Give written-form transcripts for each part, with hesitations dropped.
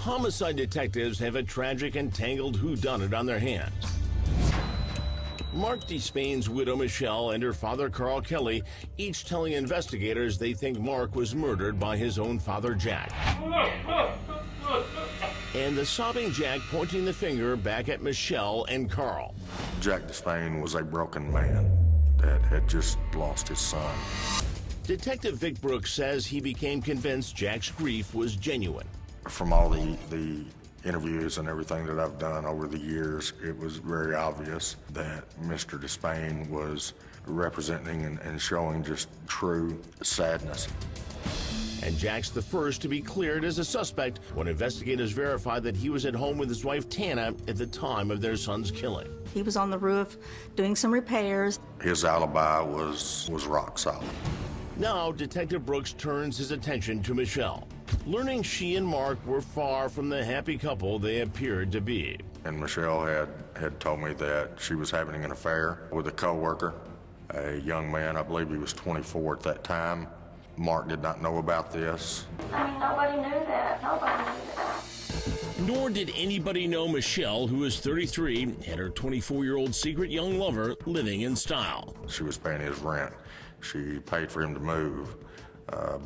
Homicide detectives have a tragic and tangled whodunit on their hands. Marc Despain's widow Michelle and her father Carl Kelly each telling investigators they think Marc was murdered by his own father Jack. And the sobbing Jack pointing the finger back at Michelle and Carl. Jack Despain was a broken man that had just lost his son. Detective Vic Brooks says he became convinced Jack's grief was genuine. From all the interviews and everything that I've done over the years, it was very obvious that Mr. Despain was representing and showing just true sadness. And Jack's the first to be cleared as a suspect when investigators verified that he was at home with his wife Tana at the time of their son's killing. He was on the roof doing some repairs. His alibi was rock solid. Now, Detective Brooks turns his attention to Michelle, learning she and Marc were far from the happy couple they appeared to be. And Michelle had told me that she was having an affair with a co-worker, a young man. I believe he was 24 at that time. Marc did not know about this. I mean, nobody knew that. Nobody knew that. Nor did anybody know Michelle, who is 33, had her 24-year-old secret young lover living in style. She was paying his rent. She paid for him to move,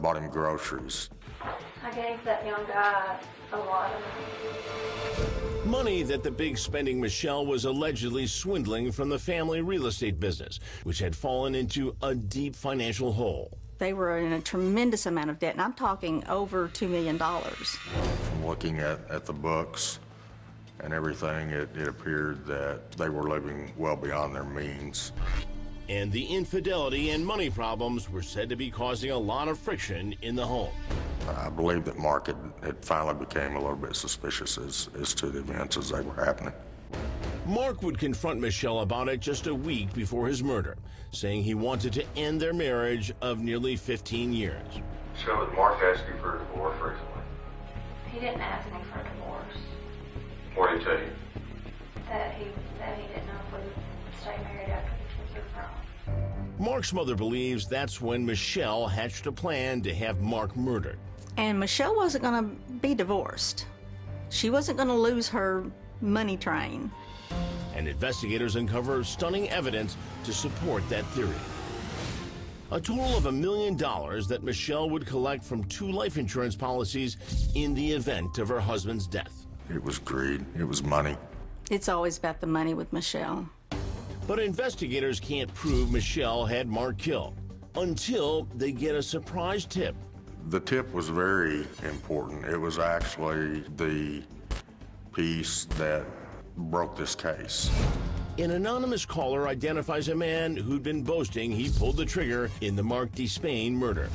bought him groceries. I gave that young guy a lot of money. Money that the big spending Michelle was allegedly swindling from the family real estate business, which had fallen into a deep financial hole. They were in a tremendous amount of debt, and I'm talking over $2 million. From looking at the books and everything, it appeared that they were living well beyond their means. And the infidelity and money problems were said to be causing a lot of friction in the home. I believe that Marc had finally became a little bit suspicious as to the events as they were happening. Marc would confront Michelle about it just a week before his murder, saying he wanted to end their marriage of nearly 15 years. So did Marc ask you for a divorce recently? He didn't ask me for a divorce. What did he tell you? That he didn't know if we would stay married after the kids are grown. Marc's mother believes that's when Michelle hatched a plan to have Marc murdered. And Michelle wasn't going to be divorced. She wasn't going to lose her money train. And investigators uncover stunning evidence to support that theory. A total of $1 million that Michelle would collect from 2 life insurance policies in the event of her husband's death. It was greed. It was money. It's always about the money with Michelle. But investigators can't prove Michelle had Marc killed until they get a surprise tip. The tip was very important. It was actually the piece that broke this case. An anonymous caller identifies a man who'd been boasting he pulled the trigger in the Marc Despain murder.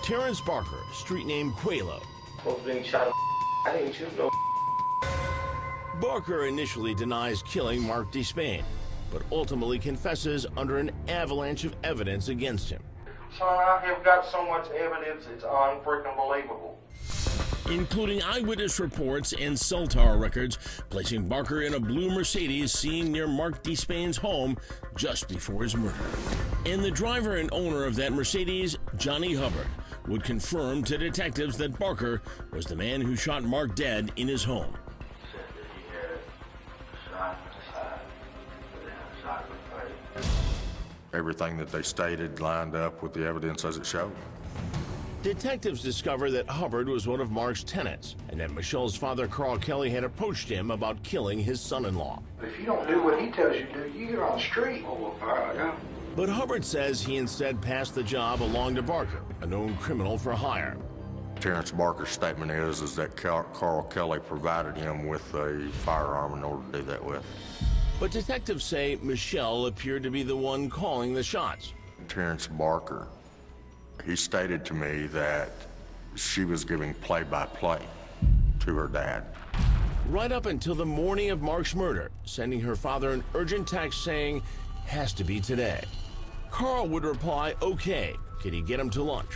Terrence Barker, street name Quelo. I didn't shoot no. Barker initially denies killing Marc Despain, but ultimately confesses under an avalanche of evidence against him. Son, I have got so much evidence, it's unfreaking believable. Including eyewitness reports and cell tower records, placing Barker in a blue Mercedes seen near Marc Despain's home just before his murder. And the driver and owner of that Mercedes, Johnny Hubbard, would confirm to detectives that Barker was the man who shot Marc dead in his home. Said that he had a shot in the side, and then a shot in the face. Everything that they stated lined up with the evidence as it showed. Detectives discover that Hubbard was one of Marc's tenants, and that Michelle's father, Carl Kelly, had approached him about killing his son-in-law. If you don't do what he tells you to do, you get on the street. Oh, well, all right, yeah. But Hubbard says he instead passed the job along to Barker, a known criminal for hire. Terrence Barker's statement is that Carl Kelly provided him with a firearm in order to do that with. But detectives say Michelle appeared to be the one calling the shots. Terrence Barker, he stated to me that she was giving play-by-play to her dad. Right up until the morning of Marc's murder, sending her father an urgent text saying, "Has to be today." Carl would reply, "Okay, can you get him to lunch?"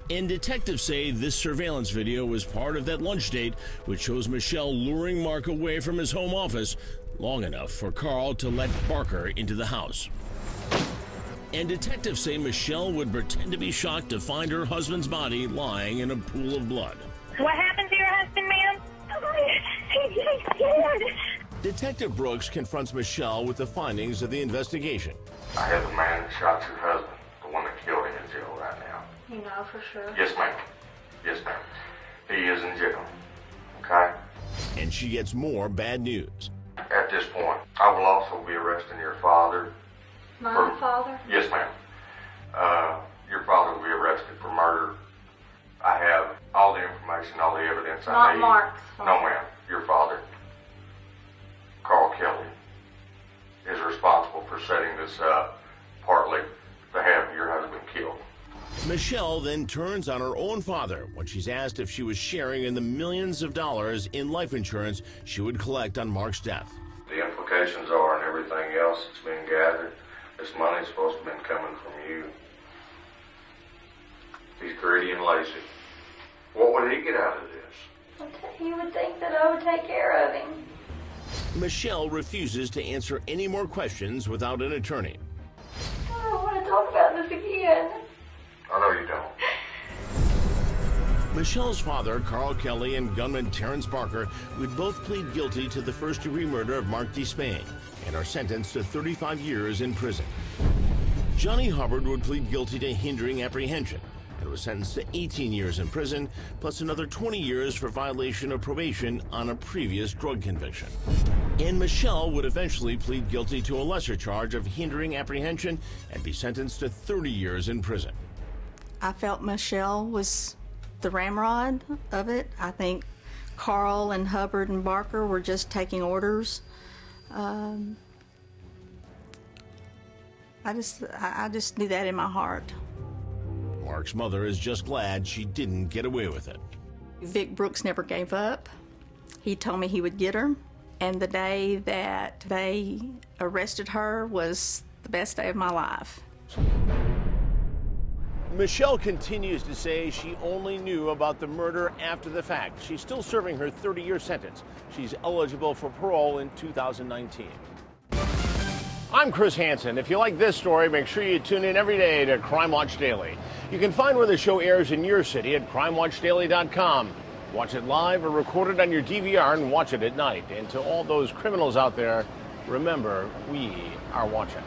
And detectives say this surveillance video was part of that lunch date, which shows Michelle luring Marc away from his home office long enough for Carl to let Barker into the house. And detectives say Michelle would pretend to be shocked to find her husband's body lying in a pool of blood. What happened to your husband, ma'am? He's dead. Detective Brooks confronts Michelle with the findings of the investigation. I have the man that shot your husband, the one that killed him, in jail right now. You know for sure? Yes, ma'am. Yes, ma'am. He is in jail. Okay? And she gets more bad news. At this point, I will also be arresting your father. My father? Yes, ma'am. Your father will be arrested for murder. I have all the information, all the evidence I need. Not Mark's father. No, ma'am. Your father, Carl Kelly, is responsible for setting this up, partly to have your husband killed. Michelle then turns on her own father when she's asked if she was sharing in the millions of dollars in life insurance she would collect on Mark's death. The implications are, and everything else that's been gathered, this money's supposed to have been coming from you. He's greedy and lazy. What would he get out of this? He would think that I would take care of him. Michelle refuses to answer any more questions without an attorney. I don't want to talk about this again. I know you don't. Michelle's father, Carl Kelly, and gunman Terrence Barker would both plead guilty to the first-degree murder of Marc Despain and are sentenced to 35 years in prison. Johnny Hubbard would plead guilty to hindering apprehension and was sentenced to 18 years in prison, plus another 20 years for violation of probation on a previous drug conviction. And Michelle would eventually plead guilty to a lesser charge of hindering apprehension and be sentenced to 30 years in prison. I felt Michelle was the ramrod of it. I think Carl and Hubbard and Barker were just taking orders. I just knew that in my heart. Mark's mother is just glad she didn't get away with it. Vic Brooks never gave up. He told me he would get her, and the day that they arrested her was the best day of my life. Michelle continues to say she only knew about the murder after the fact. She's still serving her 30-year sentence. She's eligible for parole in 2019. I'm Chris Hansen. If you like this story, make sure you tune in every day to Crime Watch Daily. You can find where the show airs in your city at crimewatchdaily.com. Watch it live or record it on your DVR and watch it at night. And to all those criminals out there, remember, we are watching.